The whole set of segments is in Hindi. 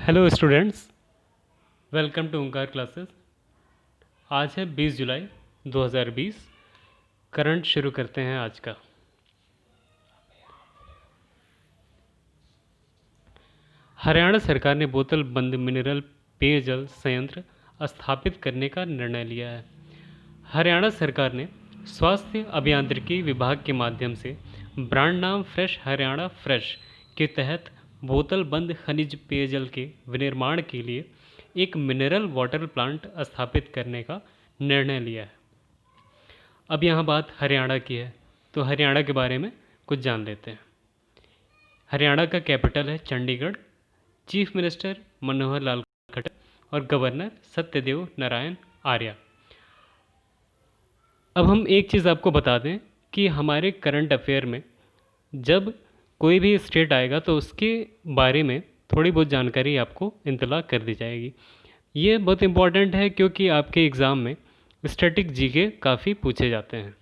Hello students, welcome to Omkar classes. आज है 20 जुलाई 2020। करंट शुरू करते हैं आज का। हरियाणा सरकार ने बोतल बंद मिनरल पेयजल संयंत्र स्थापित करने का निर्णय लिया है। हरियाणा सरकार ने स्वास्थ्य अभियांत्रिकी विभाग के माध्यम से ब्रांड नाम फ्रेश हरियाणा फ्रेश के तहत बोतल बंद खनिज पेयजल के विनिर्माण के लिए एक मिनरल वाटर प्लांट स्थापित करने का निर्णय लिया है। अब यहाँ बात हरियाणा की है, तो हरियाणा के बारे में कुछ जान लेते हैं। हरियाणा का कैपिटल है चंडीगढ़। चीफ मिनिस्टर मनोहर लाल खट्टर और गवर्नर सत्यदेव नारायण आर्य। अब हम एक चीज़ आपको बता दें कि हमारे करंट अफेयर में जब कोई भी स्टेट आएगा तो उसके बारे में थोड़ी बहुत जानकारी आपको इंतला कर दी जाएगी। ये बहुत इम्पॉर्टेंट है क्योंकि आपके एग्ज़ाम में स्टैटिक जीके काफ़ी पूछे जाते हैं।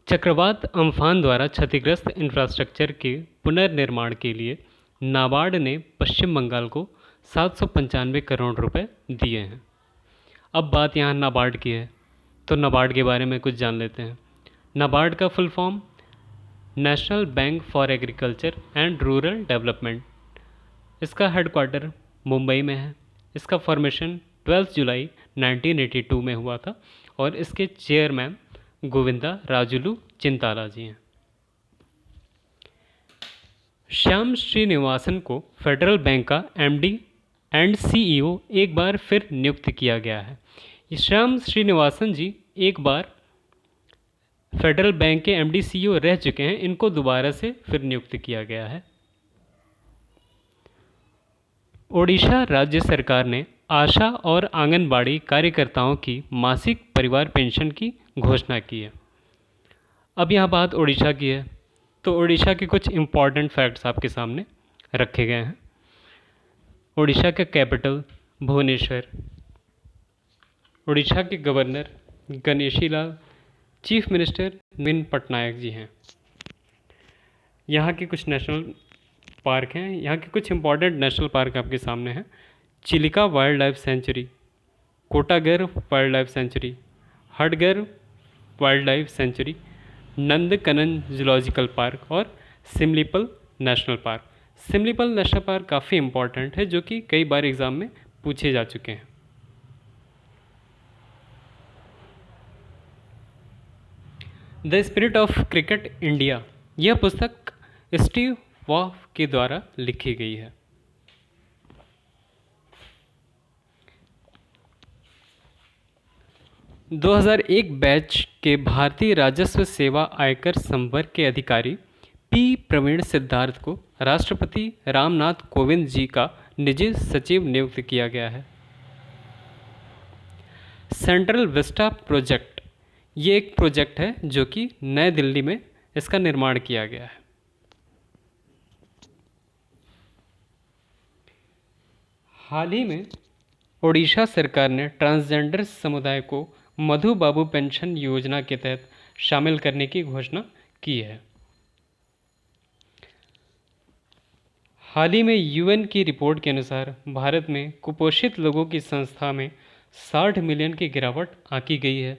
चक्रवात अम्फान द्वारा क्षतिग्रस्त इंफ्रास्ट्रक्चर के पुनर्निर्माण के लिए नाबार्ड ने पश्चिम बंगाल को 795 करोड़ रुपए दिए हैं। अब बात यहाँ नाबार्ड की है, तो नाबार्ड के बारे में कुछ जान लेते हैं। नाबार्ड का full form national bank for agriculture and rural development. इसका हेडक्वार्टर मुंबई में है। इसका फॉर्मेशन 12 जुलाई 1982 में हुआ था और इसके चेयरमैन गोविंदा राजुलू चिंताला जी हैं। श्याम श्रीनिवासन को फेडरल बैंक का एमडी एंड सीईओ एक बार फिर नियुक्त किया गया है। श्याम श्रीनिवासन जी एक बार फेडरल बैंक के एमडी सीईओ रह चुके हैं, इनको दोबारा से फिर नियुक्त किया गया है। ओडिशा राज्य सरकार ने आशा और आंगनबाड़ी कार्यकर्ताओं की मासिक परिवार पेंशन की घोषणा की है। अब यहाँ बात ओडिशा की है, तो ओडिशा के कुछ इम्पॉर्टेंट फैक्ट्स आपके सामने रखे गए हैं। ओडिशा का कैपिटल भुवनेश्वर। ओडिशा के governor Ganeshi Lal, chief minister नवीन पटनायक जी हैं। यहाँ के कुछ नेशनल पार्क हैं। यहाँ के कुछ इम्पॉर्टेंट नेशनल पार्क आपके सामने हैं। Chilika wild life sanctuary, Kotagarh wild life sanctuary, Hadgarh wild life sanctuary, Nandankanan zoological park और Simlipal national park. Simlipal national park काफ़ी इम्पॉर्टेंट है, जो कि कई बार एग्ज़ाम में पूछे जा चुके हैं। The spirit of cricket India, यह पुस्तक स्टीव वॉ के द्वारा लिखी गई है। – 2001 बैच के भारतीय राजस्व सेवा आयकर संवर्ग के अधिकारी पी प्रवीण सिद्धार्थ को राष्ट्रपति रामनाथ कोविंद जी का निजी सचिव नियुक्त किया गया है। सेंट्रल विस्टा प्रोजेक्ट, ये एक प्रोजेक्ट है जो कि नई दिल्ली में इसका निर्माण किया गया है। हाल ही में ओडिशा सरकार ने ट्रांसजेंडर समुदाय को मधु बाबू पेंशन योजना के तहत शामिल करने की घोषणा की है। हाल ही में यूएन की रिपोर्ट के अनुसार भारत में कुपोषित लोगों की संख्या में 60 मिलियन की गिरावट आंकी गई है।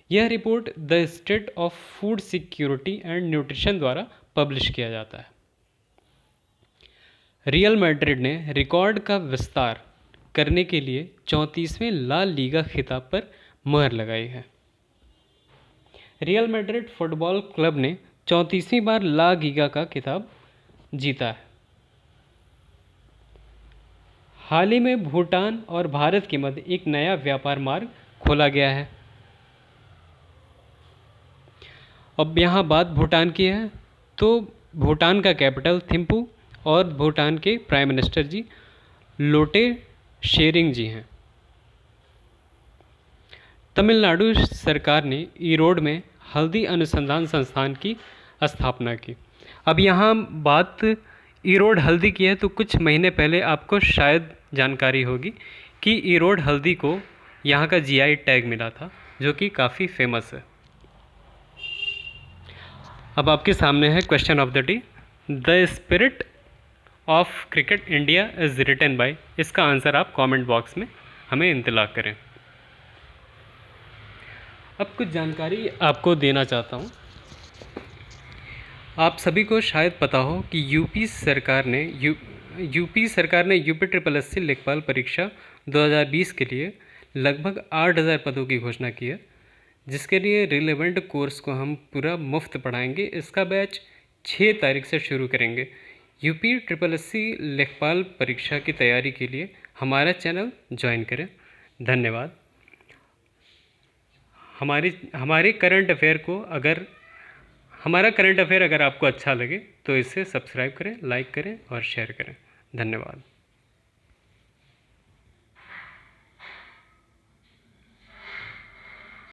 यह report the state of food security and nutrition द्वारा पब्लिश किया जाता है। रियल मैड्रिड ने रिकॉर्ड का विस्तार करने के लिए 34वें ला लीगा खिताब पर मुहर लगाई है। रियल मैड्रिड फुटबॉल क्लब ने 34वीं बार ला लीगा का खिताब जीता है। हाल ही में भूटान और भारत के मध्य एक नया व्यापार मार्ग खोला गया है। अब यहाँ बात भूटान की है, तो भूटान का कैपिटल थिम्पू और भूटान के प्राइम मिनिस्टर जी लोटे शेरिंग जी हैं। तमिलनाडु सरकार ने ईरोड में हल्दी अनुसंधान संस्थान की स्थापना की। अब यहाँ बात ईरोड हल्दी की है, तो कुछ महीने पहले आपको शायद जानकारी होगी कि ईरोड हल्दी को यहाँ का जीआई टैग मिला था, जो कि काफ़ी फेमस है। अब आपके सामने है question of the day. The spirit of cricket India is written by, इसका आंसर आप कमेंट बॉक्स में हमें इंतला करें। अब कुछ जानकारी आपको देना चाहता हूँ। आप सभी को शायद पता हो कि यूपी सरकार ने यूपी ट्रिपल एस सी लेखपाल परीक्षा 2020 के लिए लगभग 8,000 पदों की घोषणा की है, जिसके लिए रिलेवेंट कोर्स को हम पूरा मुफ्त पढ़ाएंगे। इसका बैच 6 तारीख से शुरू करेंगे। यूपी ट्रिपल एस सी लेखपाल परीक्षा की तैयारी के लिए हमारा चैनल ज्वाइन करें। धन्यवाद। हमारे करंट अफेयर को हमारा करंट अफेयर अगर आपको अच्छा लगे तो इसे सब्सक्राइब करें, लाइक करें और शेयर करें। धन्यवाद।